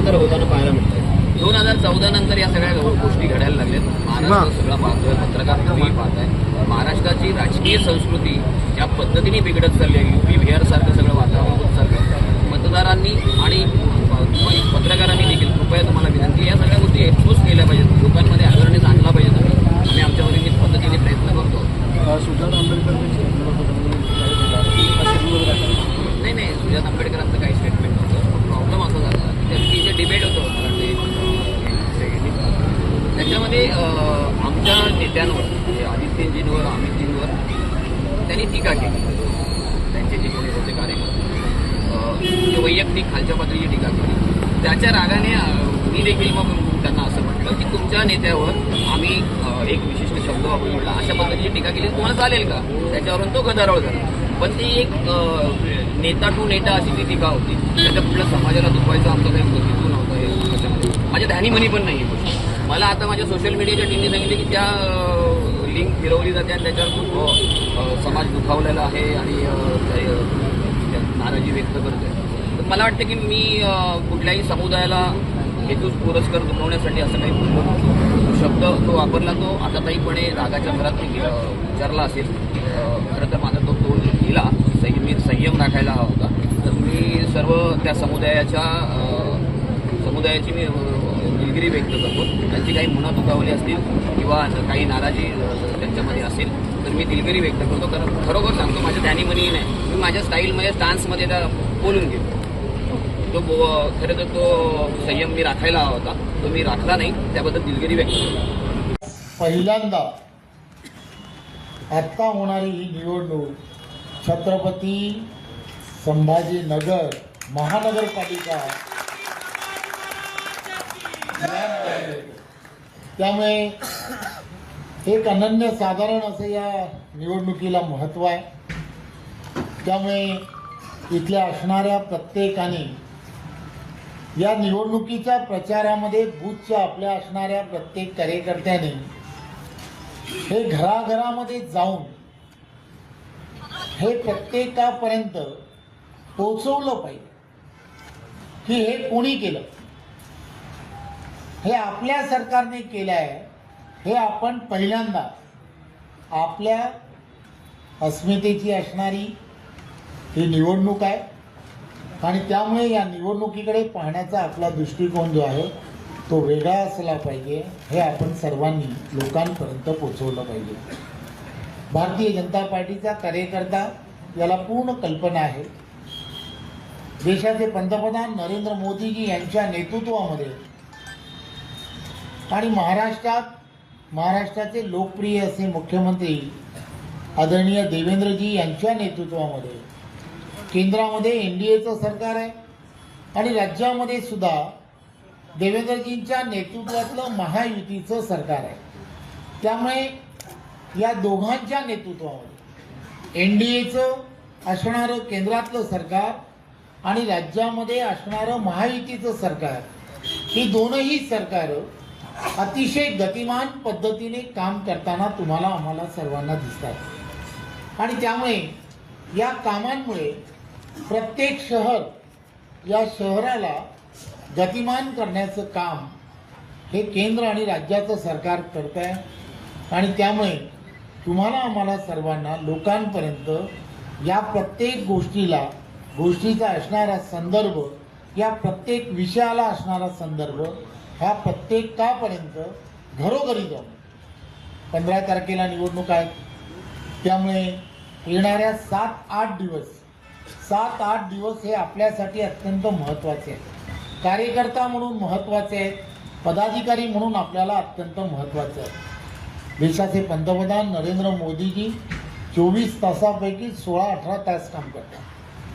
तर होताना पाहायला मिळतं. 2014 नंतर या सगळ्या गोष्टी घडायला लागल्यात. महाराष्ट्र सगळा पाहतोय, पत्रकार तुम्ही पाहताय. महाराष्ट्राची राजकीय संस्कृती ज्या पद्धतीने बिघडत चालली आहे, UP बिहार सारखं सगळं वातावरण होत चाललं. मतदारांनी आणि पत्रकारांनी देखील कृपया तुम्हाला विनंती, या सगळ्या गोष्टी एक्सपोज केल्या पाहिजेत, लोकांमध्ये अवेअरनेस आणला पाहिजे. आम्ही आमच्या वतीने पद्धतीने प्रयत्न करतो. सुजात आंबेडकर नाही, सुजात आंबेडकरांचं काही स्टेटमेंट नव्हतं. प्रॉब्लेम असा झाला की त्यांची जे डिबेट होतं त्याच्यामध्ये आमच्या नेत्यांवर, म्हणजे आदित्यजींवर, अमितजींवर त्यांनी टीका केली. त्यांचे जे कोणी होते कार्यकर्ते वैयक्तिक खालच्या पातळीची टीका केली. त्याच्या रागाने मी देखील मग त्यांना असं म्हटलं की तुमच्या नेत्यावर आम्ही एक विशिष्ट शब्द वापरून म्हटलं अशा पद्धतीची टीका केली तुम्हाला चालेल का. त्याच्यावरून तो गदारोळ झाला. पण ती एक नेता टू नेता अशी ती टीका होती. त्याच्या कुठल्या समाजाला दुखवायचं आमचं काही हेतू नव्हतं. हे त्याच्यामध्ये माझ्या ध्यानीमनी पण नाही गोष्ट. मला आता माझ्या सोशल मीडियाच्या टीमने सांगितले की त्या लिंक फिरवली जाते आणि त्याच्यावर खूप समाज दुखावलेला आहे आणि नाराजी व्यक्त करते. तर मला वाटतं की मी कुठल्याही समुदायाला हेतूच पुरस्कार दुखवण्यासाठी असं काही बोललो नाही. शब्द तो वापरला तो आताताईपणे रागाच्या भरात मी विचारला असेल. खरं तर माझा तो तोल दिला. मी संयम राखायला हवा होता. तर मी सर्व त्या समुदायाची मी दिलगिरी व्यक्त करतो. त्यांची काही मनं दुखावली असतील किंवा काही नाराजी त्यांच्यामध्ये असेल तर मी दिलगिरी व्यक्त करतो. कारण खरोखर सांगतो माझ्या ध्यानीमनी नाही, मी माझ्या स्टाईलमध्ये स्टान्समध्ये त्या बोलून गेलो. तो खरं तर तो संयम मी राखायला हवा होता, तो मी राखला नाही. त्याबद्दल दिलगिरी व्यक्त करतो. पहिल्यांदा आत्ता होणारी ही निवडणूक छत्रपती संभाजीनगर महानगरपालिका, त्यामुळे एक अनन्यसाधारण असं या निवडणुकीला महत्त्व आहे. त्यामुळे इथल्या असणाऱ्या प्रत्येकाने या निवडणुकीच्या प्रचारामध्ये बूथच्या आपल्या असणाऱ्या प्रत्येक कार्यकर्त्याने हे घराघरामध्ये जाऊन हे प्रत्येकापर्यंत पोचवलं पाहिजे की हे कोणी केलं, हे आपल्या सरकारने केलं आहे. हे आपण पहिल्यांदा आपल्या अस्मितेची असणारी ही निवडणूक आहे आणि त्यामुळे या निवडणुकीकडे पाहण्याचा आपला दृष्टिकोन जो आहे तो वेगळा असला पाहिजे. हे आपण सर्वांनी लोकांपर्यंत पोचवलं पाहिजे. भारतीय जनता पार्टीचा कार्यकर्ता याला पूर्ण कल्पना आहे. देशाचे पंतप्रधान नरेंद्र मोदीजी यांच्या नेतृत्वामध्ये आणि महाराष्ट्राचे लोकप्रिय असे मुख्यमंत्री आदरणीय देवेंद्रजी यांच्या नेतृत्वामध्ये केंद्रामध्ये NDAचं सरकार आहे आणि राज्यामध्ये सुद्धा देवेंद्रजींच्या नेतृत्वातलं महायुतीचं सरकार आहे. त्यामुळे या दोघांच्या नेतृत्वामध्ये NDAचं असणारं केंद्रातलं सरकार आणि राज्यामध्ये असणारं महायुतीचं सरकार, ही दोनही सरकारं अतिशय गतिमान पद्धतीने काम करताना तुम्हाला आम्हाला सर्वांना दिसतात. आणि त्यामुळे या कामांमुळे प्रत्येक शहर, या शहराला गतिमान करण्याचं काम हे केंद्र आणि राज्याचं सरकार करत आहे. आणि त्यामुळे तुम्हाला आम्हाला सर्वांना लोकांपर्यंत या प्रत्येक गोष्टीचा असणारा संदर्भ, या प्रत्येक विषयाला असणारा संदर्भ ह्या प्रत्येकापर्यंत घरोघरी जाऊन 15 तारखेला निवडणूक आहेत. त्यामुळे येणाऱ्या 7-8 दिवस हे आपल्यासाठी अत्यंत महत्त्वाचे आहेत. कार्यकर्ता म्हणून महत्त्वाचे आहेत, पदाधिकारी म्हणून आपल्याला अत्यंत महत्त्वाचे आहे. देशाचे पंतप्रधान नरेंद्र मोदीजी 24 तासापैकी 16-18 तास काम करतात.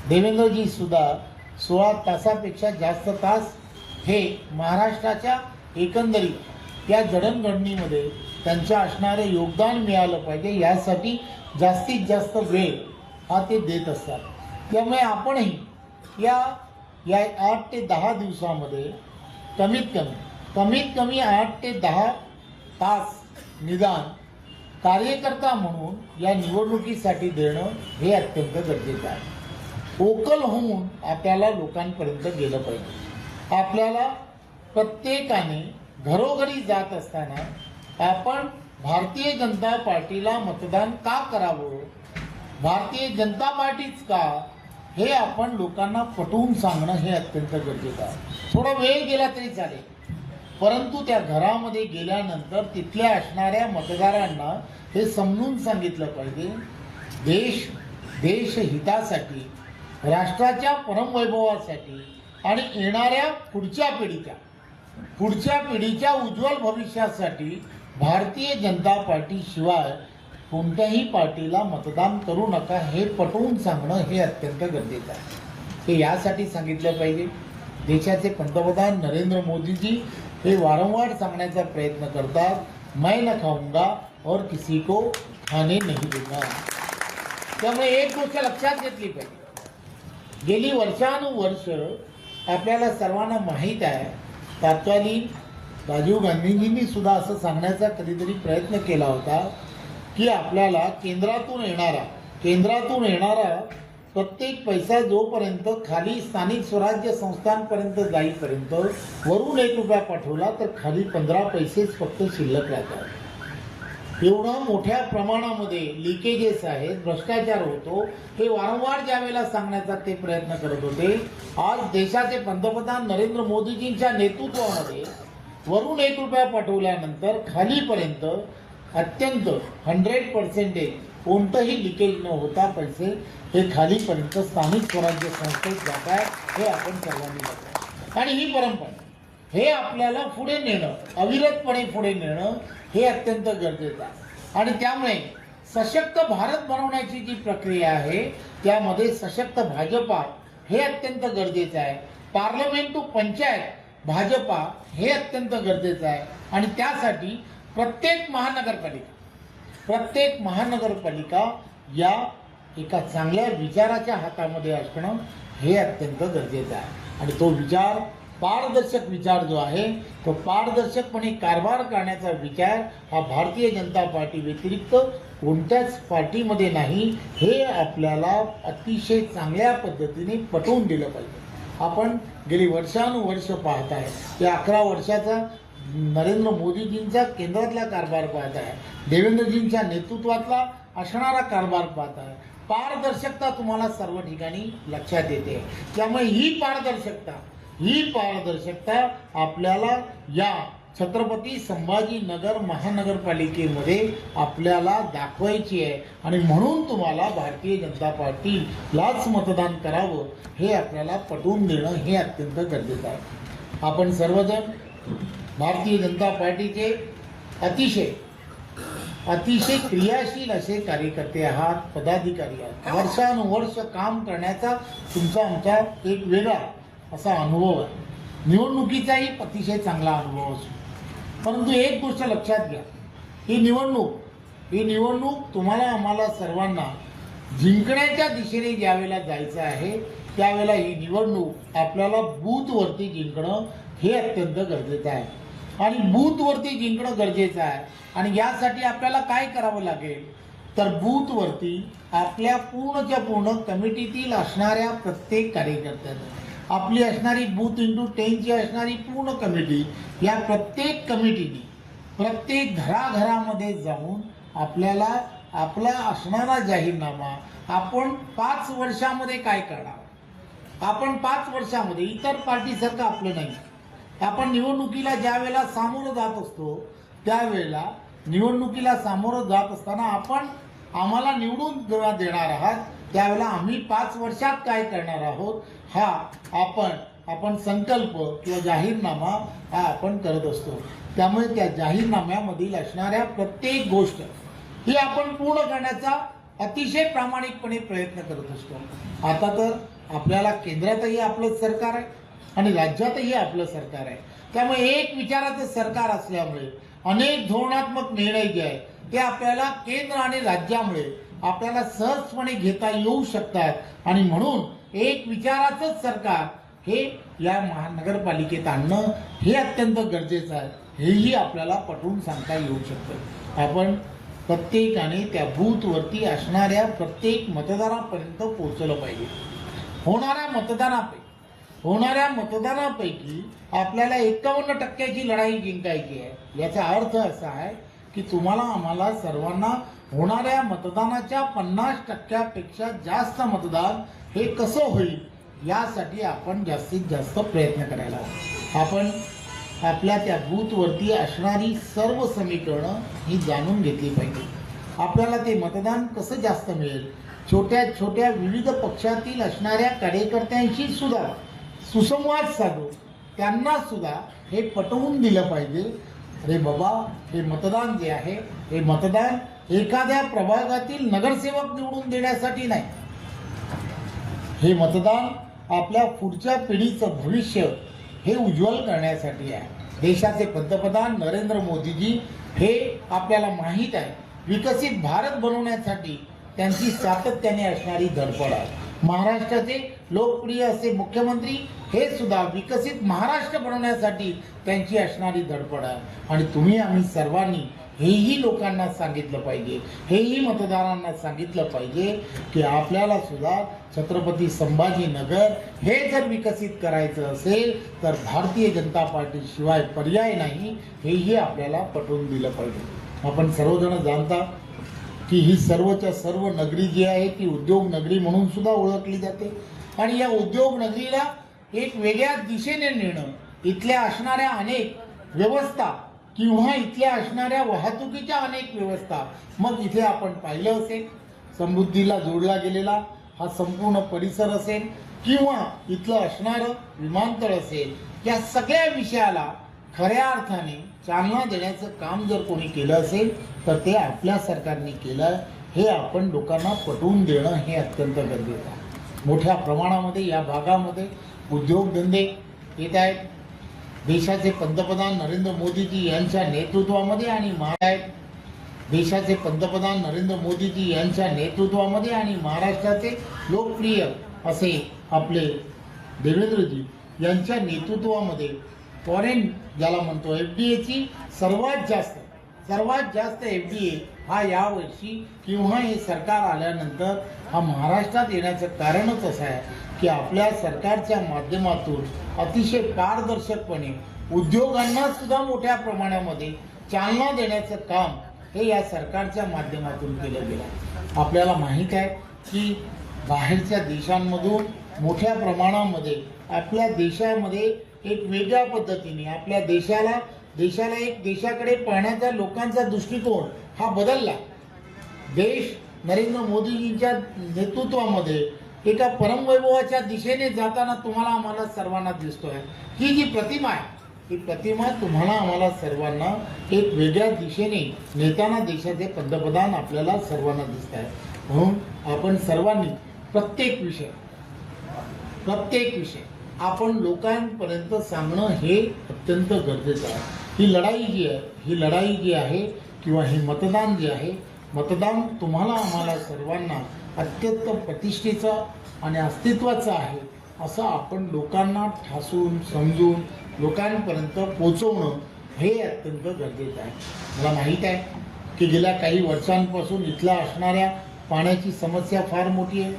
देवेंद्रजी सुद्धा 16 तासापेक्षा जास्त तास हे महाराष्ट्राच्या एकंदरीत या जडणघडणीमध्ये त्यांच्या असणारे योगदान मिळालं पाहिजे यासाठी जास्तीत जास्त वेळ हा ते देत असतात. त्यामुळे आपणही या 8 ते 10 दिवसामध्ये कमीत कमी 8 ते 10 तास निदान कार्यकर्ता म्हणून या निवडणुकीसाठी देणं हे अत्यंत गरजेचं आहे. ओकल होऊन आपल्याला लोकांपर्यंत गेलं पाहिजे. आपल्याला प्रत्येकाने घरोघरी जात असताना आपण भारतीय जनता पार्टीला मतदान का करावं, भारतीय जनता पार्टीच का, हे आपण लोकांना पटवून सांगणं हे अत्यंत गरजेचं आहे. थोडा वेळ गेला तरी चालेल, परंतु त्या घरामध्ये गेल्यानंतर तिथल्या असणाऱ्या मतदारांना हे समजून सांगितलं पाहिजे, देश हितासाठी, राष्ट्राच्या परमवैभवासाठी आणि येणाऱ्या पुढच्या पिढीच्या उज्ज्वल भविष्यासाठी भारतीय जनता पार्टी शिवाय कोणत्याही पार्टीला मतदान करू नका हे पटवून सांगणं हे अत्यंत गरजेचं आहे. हे यासाठी सांगितलं पाहिजे. देशाचे पंतप्रधान नरेंद्र मोदीजी हे वारंवार सांगण्याचा प्रयत्न करतात, मैं न खाऊंगा और किसी को खाने नहीं दूंगा. त्यामुळे एक गोष्ट लक्षात घेतली पाहिजे. गेली वर्षानुवर्ष आपल्याला सर्वांना माहीत आहे, तत्कालीन राजीव गांधीजींनी सुद्धा असं सांगण्याचा कधीतरी प्रयत्न केला होता की आपल्याला केंद्रातून येणारा प्रत्येक पैसा जोपर्यंत खाली स्थानिक स्वराज्य संस्थांपर्यंत जाईपर्यंत वरून ₹1 पाठवला तर खाली 15 पैसेच फक्त शिल्लक राहतात. एवढा मोठ्या प्रमाणामध्ये लिकेजेस आहेत, भ्रष्टाचार होतो, हे वारंवार ज्या वेळेला सांगण्याचा ते प्रयत्न करत होते. आज देशाचे पंतप्रधान नरेंद्र मोदीजींच्या नेतृत्वामध्ये वरून ₹1 पाठवल्यानंतर खालीपर्यंत अत्यंत 100% कोणतंही लिकेज न होता पैसे हे खालीपर्यंत स्थानिक स्वराज्य संस्थेत जात आहेत, हे आपण सर्वांनी बघतो. आणि ही परंपरा हे आपल्याला पुढे नेणं, अविरतपणे पुढे नेणं हे अत्यंत गरजेचं आहे. आणि त्यामुळे सशक्त भारत बनवण्याची जी प्रक्रिया आहे त्यामध्ये सशक्त भाजपा हे अत्यंत गरजेचं आहे. पार्लमेंट टू पंचायत भाजपा हे अत्यंत गरजेचं आहे. आणि त्यासाठी प्रत्येक महानगरपालिका या एका चांगल्या विचाराच्या हातामध्ये असणं हे अत्यंत गरजेचं आहे. आणि तो विचार, पारदर्शक विचार जो आहे, तो पारदर्शकपणे कारभार करण्याचा विचार हा भारतीय जनता पार्टी व्यतिरिक्त कोणत्याच पार्टीमध्ये नाही, हे आपल्याला अतिशय चांगल्या पद्धतीने पटवून दिलं पाहिजे. आपण गेली वर्षानुवर्ष पाहत आहे, या 11 वर्षाचा नरेंद्र मोदीजींचा केंद्रातला कारभार पाहत आहे, देवेंद्रजींच्या नेतृत्वातला असणारा कारभार पाहत आहे. पारदर्शकता तुम्हाला सर्व ठिकाणी लक्षात येते. त्यामुळे ही पारदर्शकता आपल्याला या छत्रपती संभाजीनगर महानगरपालिकेमध्ये आपल्याला दाखवायची आहे. आणि म्हणून तुम्हाला भारतीय जनता पार्टीलाच मतदान करावं हे आपल्याला पटवून देणं हे अत्यंत गरजेचं आहे. आपण सर्वजण भारतीय जनता पार्टीचे अतिशय क्रियाशील असे कार्यकर्ते आहात, पदाधिकारी आहात. वर्षानुवर्ष काम करण्याचा तुमचा आमचा एक वेगळा असा अनुभव आहे. निवडणुकीचाही अतिशय चांगला अनुभव असतो. परंतु एक गोष्ट लक्षात घ्या, ही निवडणूक तुम्हाला आम्हाला सर्वांना जिंकण्याच्या दिशेने ज्यावेळेला जायचं आहे त्यावेळेला ही निवडणूक आपल्याला बूथवरती जिंकणं हे अत्यंत गरजेचं आहे. आणि बूथवरती जिंकणं गरजेचं आहे. आणि यासाठी आपल्याला काय करावं लागेल तर बूथवरती आपल्या पूर्णच्या पूर्ण कमिटीतील असणाऱ्या प्रत्येक कार्यकर्त्यांना, आपली असणारी बूथ इंटू 10ची असणारी पूर्ण कमिटी, या प्रत्येक कमिटीने प्रत्येक घराघरामध्ये जाऊन आपल्याला आपला असणारा जाहीरनामा, आपण 5 वर्षामध्ये काय करणार, आपण 5 वर्षामध्ये इतर पार्टीसारखं आपलं नाही. आपण निवडणुकीला ज्या वेळेला सामोरं जात असतो त्यावेळेला निवडणुकीला सामोरं जात असताना आपण आम्हाला निवडून जेव्हा देणार आहात त्यावेळेला आम्ही 5 वर्षात काय करणार आहोत हा आपण संकल्प किंवा जाहीरनामा हा आपण करत असतो. त्यामुळे त्या जाहीरनाम्यामधील असणाऱ्या प्रत्येक गोष्ट ही आपण पूर्ण करण्याचा अतिशय प्रामाणिकपणे प्रयत्न करत असतो. आता तर आपल्याला केंद्रातही आपलं सरकार आहे आणि राज्यातही आपलं सरकार आहे. त्यामुळे एक विचाराचं सरकार असल्यामुळे अनेक धोरणात्मक निर्णय जे आहेत ते आपल्याला केंद्र आणि राज्यामुळे आपल्याला सहजपणे घेता येऊ शकतात. आणि म्हणून एक विचाराचंच सरकार हे या महानगरपालिकेत आणणं हे अत्यंत गरजेचं आहे. हेही आपल्याला पटवून सांगता येऊ शकतं. आपण प्रत्येकाने त्या बूथवरती असणाऱ्या प्रत्येक मतदारापर्यंत पोहोचलं पाहिजे. होणाऱ्या मतदानापैकी होणाऱ्या मतदानापैकी आपल्याला 51% लढाई जिंकायची आहे. याचा अर्थ असा आहे की तुम्हाला आम्हाला सर्वांना होणाऱ्या मतदानाच्या 50%पेक्षा जास्त मतदान हे कसं होईल यासाठी आपण जास्तीत जास्त प्रयत्न करायला हवे. आपण आपल्या त्या बूथवरती असणारी सर्व समीकरणं ही जाणून घेतली पाहिजे. आपल्याला ते मतदान कसं जास्त मिळेल, छोट्या छोट्या विविध पक्षातील असणाऱ्या कार्यकर्त्यांशी सुद्धा सुसंवाद साधून त्यांना सुद्धा हे पटवून दिलं पाहिजे. अरे बाबा, हे मतदान जे आहे हे मतदान एखाद्या प्रभागातील नगरसेवक निवडून देण्यासाठी नाही. हे मतदान आपल्या पुढच्या पिढीचं भविष्य हे उज्ज्वल करण्यासाठी आहे. देशाचे पंतप्रधान नरेंद्र मोदीजी हे आपल्याला माहीत आहे विकसित भारत बनवण्यासाठी त्यांची सातत्याने असणारी धडपड आहे. महाराष्ट्राचे लोकप्रिय असे मुख्यमंत्री हे सुद्धा विकसित महाराष्ट्र बनवण्यासाठी त्यांची असणारी धडपड आहे. आणि तुम्ही आम्ही सर्वांनी हेही लोकांना सांगितलं पाहिजे, हेही मतदारांना सांगितलं पाहिजे की आपल्याला सुद्धा छत्रपती संभाजीनगर हे जर विकसित करायचं असेल तर भारतीय जनता पार्टीशिवाय पर्याय नाही, हेही आपल्याला पटवून दिलं पाहिजे. आपण सर्वजण जाणता की ही सर्वच्या सर्व नगरी जी आहे ती उद्योग नगरी म्हणून सुद्धा ओळखली जाते. आणि या उद्योग नगरीला एक वेगळ्या दिशेने नेणं, इथल्या असणाऱ्या अनेक व्यवस्था किंवा इथल्या असणाऱ्या वाहतुकीच्या अनेक व्यवस्था, मग इथे आपण पाहिलं असेल समृद्धीला जोडला गेलेला हा संपूर्ण परिसर असेल किंवा इथलं असणारं विमानतळ असेल, या सगळ्या विषयाला खऱ्या अर्थाने चालना देण्याचं काम जर कोणी केलं असेल तर ते आपल्या सरकारने केलं. हे आपण लोकांना पटवून देणं हे अत्यंत गरजेचं आहे. मोठ्या प्रमाणामध्ये या भागामध्ये उद्योगधंदे येत आहेत. देशाचे पंतप्रधान नरेंद्र मोदीजी यांच्या नेतृत्वामध्ये आणि देशाचे पंतप्रधान नरेंद्र मोदीजी यांच्या नेतृत्वामध्ये आणि महाराष्ट्राचे लोकप्रिय असे आपले देवेंद्रजी यांच्या नेतृत्वामध्ये फॉरेन ज्याला म्हणतो FDAची सर्वात जास्त FDA हा यावर्षी किंवा हे सरकार आल्यानंतर हा महाराष्ट्रात येण्याचं कारणच असं आहे की आपल्या सरकारच्या माध्यमातून अतिशय पारदर्शकपणे उद्योगांना सुद्धा मोठ्या प्रमाणामध्ये चालना देण्याचं काम हे या सरकारच्या माध्यमातून केलं गेलं. आपल्याला माहीत आहे की बाहेरच्या देशांमधून मोठ्या प्रमाणामध्ये आपल्या देशामध्ये एक वेगळ्या पद्धतीने आपल्या देशाला एक देशाकडे पाहण्याचा लोकांचा दृष्टिकोन हा बदलला. देश नरेंद्र मोदीजींच्या नेतृत्वामध्ये एका परमवैभवाच्या दिशेने जाताना तुम्हाला आम्हाला सर्वांना दिसतोय. ही जी प्रतिमा आहे ही प्रतिमा तुम्हाला आम्हाला सर्वांना एक वेगळ्या दिशेने नेताना देशाचे पंतप्रधान आपल्याला सर्वांना दिसत आहे. म्हणून आपण सर्वांनी प्रत्येक विषय आपण लोकांपर्यंत सांगणं हे अत्यंत गरजेचं आहे. ही लढाई जी आहे किंवा हे मतदान जे आहे, मतदान तुम्हाला आम्हाला सर्वांना अत्यंत प्रतिष्ठेचं आणि अस्तित्वाचं आहे असं आपण लोकांना ठासून समजून लोकांपर्यंत पोचवणं हे अत्यंत गरजेचं आहे. मला माहीत आहे की गेल्या काही वर्षांपासून इथल्या असणाऱ्या पाण्याची समस्या फार मोठी आहे,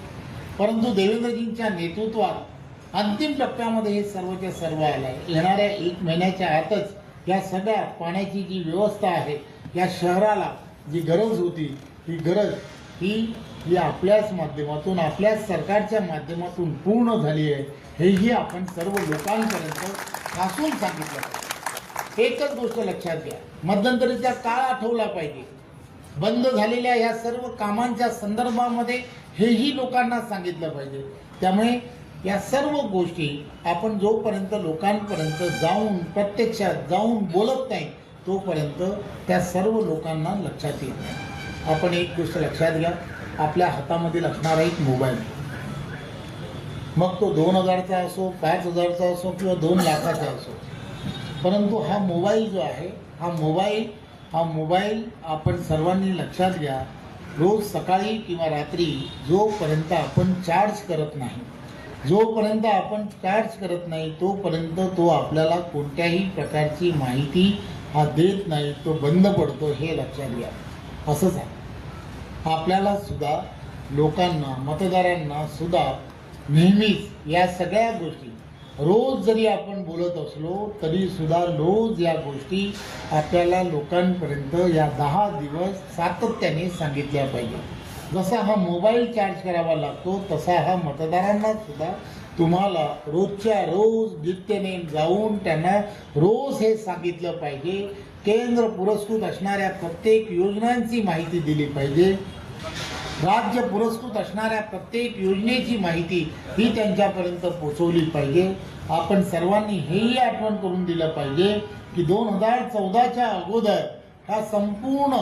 परंतु देवेंद्रजींच्या नेतृत्वात अंतिम टप्प्यामध्ये हे सर्वच्या सर्व आलं आहे. येणाऱ्या 1 महिन्याच्या आतच या सगळ्या पाण्याची जी व्यवस्था आहे, या शहराला जी गरज होती ही गरज ही आपल्याच माध्यमातून आपल्याच सरकारच्या माध्यमातून पूर्ण झाली आहे. हेही आपण सर्व लोकांपर्यंत ठासून सांगितलं पाहिजे. एकच गोष्ट लक्षात घ्या, मध्यंतरीचा काळ आठवला पाहिजे. बंद झालेल्या ह्या सर्व कामांच्या संदर्भामध्ये हेही लोकांना सांगितलं पाहिजे. त्यामुळे या सर्व गोष्टी आपण जोपर्यंत लोकांपर्यंत जाऊन प्रत्यक्षात जाऊन बोलत नाही तोपर्यंत त्या सर्व लोकांना लक्षात येत नाही. आपण एक गोष्ट लक्षात घ्या, आपल्या हातामधील असणारा एक मोबाईल, मग तो 2000चा असो, 5000चा असो किंवा 2 लाखाचा असो, परंतु हा मोबाईल जो आहे हा मोबाईल आपण सर्वांनी लक्षात घ्या, रोज सकाळी किंवा रात्री जोपर्यंत आपण चार्ज करत नाही तोपर्यंत तो आपल्याला कोणत्याही प्रकारची माहिती हा देत नाही, तो बंद पडतो. हे लक्षात घ्या. असंच आहे आपल्याला सुद्धा लोकांना मतदारांना सुद्धा नेहमीच या सगळ्या गोष्टी रोज जरी आपण बोलत असलो तरी सुद्धा रोज या गोष्टी आपल्याला लोकांपर्यंत या 10 दिवस सातत्याने सांगितल्या पाहिजे. जसा हा मोबाईल चार्ज करावा लागतो तसा हा मतदारांना सुद्धा तुम्हाला रोजच्या रोज नित्यनेम जाऊन त्यांना रोज हे सांगितलं पाहिजे. केंद्र पुरस्कृत असणाऱ्या प्रत्येक योजनांची माहिती दिली पाहिजे. राज्य पुरस्कृत असणाऱ्या प्रत्येक योजनेची माहिती ही त्यांच्यापर्यंत पोहोचवली पाहिजे. आपण सर्वांनी हेही आठवण करून दिलं पाहिजे की 2014च्या अगोदर हा संपूर्ण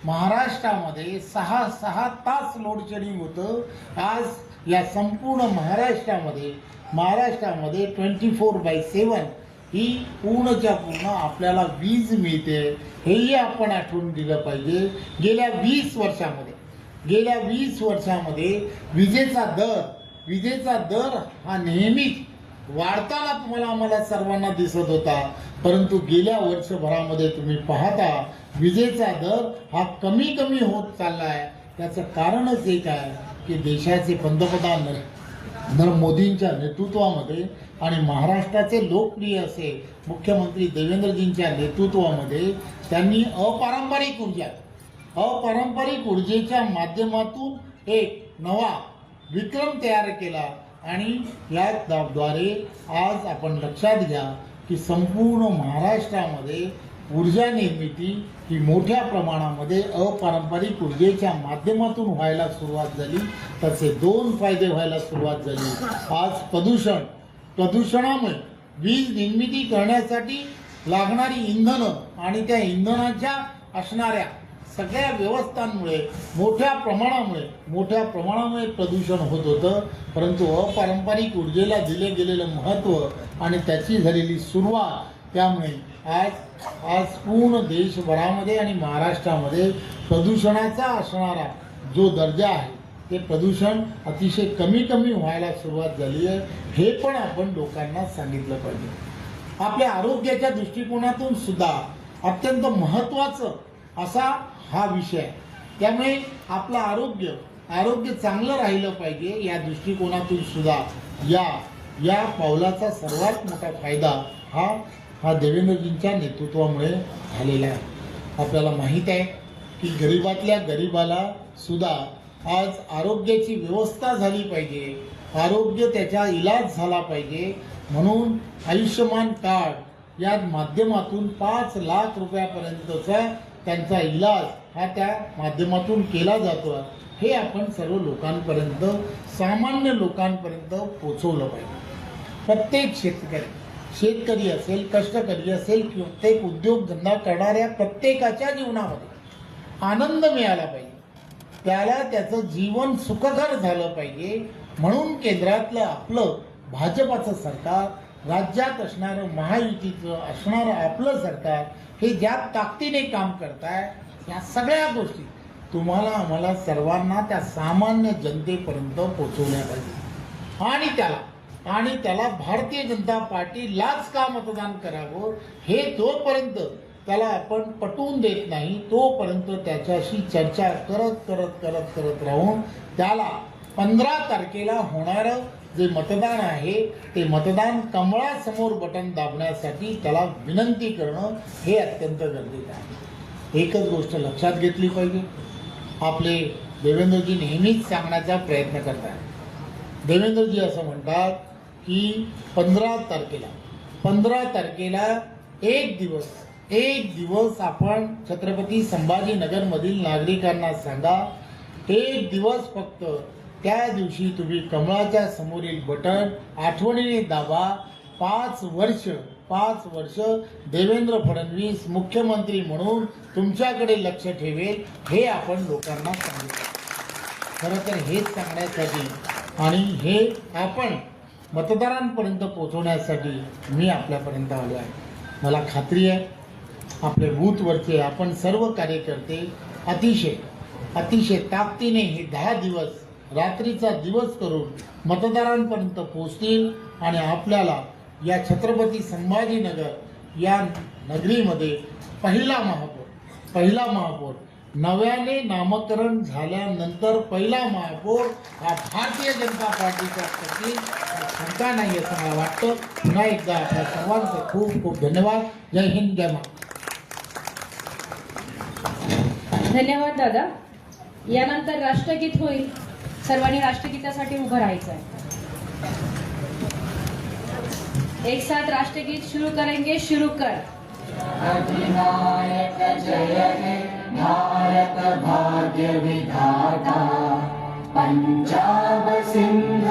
महाराष्ट्रामध्ये 6 तास लोड शेडिंग होतं. आज या संपूर्ण महाराष्ट्रामध्ये 24/7 ही पूर्णच्या पूर्ण आपल्याला वीज मिळते. हेही आपण आठवून दिलं पाहिजे. गेल्या 20 वर्षामध्ये विजेचा दर हा नेहमीच वाढताना तुम्हाला आम्हाला सर्वांना दिसत होता, परंतु गेल्या वर्षभरामध्ये तुम्ही पाहता विजेचा दर हा कमी होत चालला आहे. त्याचं कारणच एक आहे की देशाचे पंतप्रधान नरेंद्र मोदींच्या नेतृत्वामध्ये आणि महाराष्ट्राचे लोकप्रिय असे मुख्यमंत्री देवेंद्रजींच्या नेतृत्वामध्ये त्यांनी अपारंपरिक ऊर्जेच्या माध्यमातून एक नवा विक्रम तयार केला. आणि याद्वारे आज आपण लक्षात घ्या की संपूर्ण महाराष्ट्रामध्ये ऊर्जा निर्मिती ही मोठ्या प्रमाणामध्ये अपारंपरिक ऊर्जेच्या माध्यमातून व्हायला सुरुवात झाली. तसे 2 फायदे व्हायला सुरुवात झाली. आज प्रदूषणामुळे वीज निर्मिती करण्यासाठी लागणारी इंधनं आणि त्या इंधनाच्या असणाऱ्या सगळ्या व्यवस्थांमुळे मोठ्या प्रमाणामुळे प्रदूषण होत होतं. परंतु अपारंपरिक ऊर्जेला दिले गेलेलं महत्त्व आणि त्याची झालेली सुरुवात त्यामुळे आज पूर्ण देशभरामध्ये आणि महाराष्ट्रामध्ये प्रदूषणाचा असणारा जो दर्जा आहे ते प्रदूषण अतिशय कमी व्हायला सुरुवात झाली आहे. हे पण आपण लोकांना सांगितलं पाहिजे. आपल्या आरोग्याच्या दृष्टिकोनातून सुद्धा अत्यंत महत्त्वाचं असा हा विषय आहे. त्यामुळे आपलं आरोग्य चांगलं राहिलं पाहिजे या दृष्टिकोनातून सुद्धा या पावलाचा सर्वात मोठा फायदा हा देवेंद्रजींच्या नेतृत्वामुळे झालेला आहे. आपल्याला माहीत आहे की गरीबातल्या गरीबाला सुद्धा आज आरोग्याची व्यवस्था झाली पाहिजे, आरोग्य त्याचा इलाज झाला पाहिजे. म्हणून आयुष्यमान कार्ड या माध्यमातून 5 लाख रुपयापर्यंतचा त्यांचा इलाज हा त्या माध्यमातून केला जातो. हे आपण सर्व लोकांपर्यंत, सामान्य लोकांपर्यंत पोचवलं पाहिजे. प्रत्येक शेतकरी असेल, कष्टकरी असेल, प्रत्येक उद्योगधंदा करणाऱ्या प्रत्येकाच्या जीवनामध्ये आनंद मिळाला पाहिजे. त्याला त्याचं जीवन सुखकर झालं पाहिजे. म्हणून केंद्रातलं आपलं भाजपाचं सरकार, राज्यात असणारं महायुतीचं असणारं आपलं सरकार हे ज्या ताकदीने काम करत आहे, या सगळ्या गोष्टी तुम्हाला आम्हाला सर्वांना त्या सामान्य जनतेपर्यंत पोहोचवल्या पाहिजे. आणि त्याला भारतीय जनता पार्टीलाच का मतदान करावं हे जोपर्यंत त्याला आपण पटवून देत नाही तोपर्यंत त्याच्याशी चर्चा करत राहून त्याला 15 तारखेला होणारं जे मतदान आहे ते मतदान कमळासमोर बटन दाबण्यासाठी त्याला विनंती करणं हे अत्यंत गरजेचं आहे. एकच गोष्ट लक्षात घेतली पाहिजे. आपले देवेंद्रजी नेहमीच सांगण्याचा प्रयत्न करतात. देवेंद्रजी असं म्हणतात की 15 तारखेला एक दिवस आपण छत्रपती संभाजीनगरमधील नागरिकांना सांगा, एक दिवस फक्त त्या दिवशी तुम्ही कमळाच्या समोरील बटन आठवणीने दाबा. 5 वर्ष देवेंद्र फडणवीस मुख्यमंत्री म्हणून तुमच्याकडे लक्ष ठेवेल हे आपण लोकांना सांगितलं. खरं तर हेच सांगण्यासाठी आणि हे आपण मतदारांपर्यंत पोहोचवण्यासाठी मी आपल्यापर्यंत आलो आहे. मला खात्री आहे आपले बूथवरचे आपण सर्व कार्यकर्ते अतिशय ताकदीने हे 10 दिवस रात्रीचा दिवस करून मतदारांपर्यंत पोहोचतील आणि आपल्याला या छत्रपती संभाजीनगर या नगरीमध्ये पहिला महापौर नव्याने नामकरण झाल्यानंतर पहिला महापौर हा भारतीय जनता पार्टीचा असेल, शंका नाही असं मला वाटतं. पुन्हा एकदा आपल्या सर्वांचे खूप खूप धन्यवाद. जय हिंद, जय महाराष्ट्र. धन्यवाद दादा. यानंतर राष्ट्रगीत होईल. सर्वांनी राष्ट्रगीतासाठी उभं राहायचं आहे. एक साथ राष्ट्रगीत शुरू करेंगे. शुरू कर. अधिनायक जय हे भारत भाग्य विधाता, पंजाब सिंध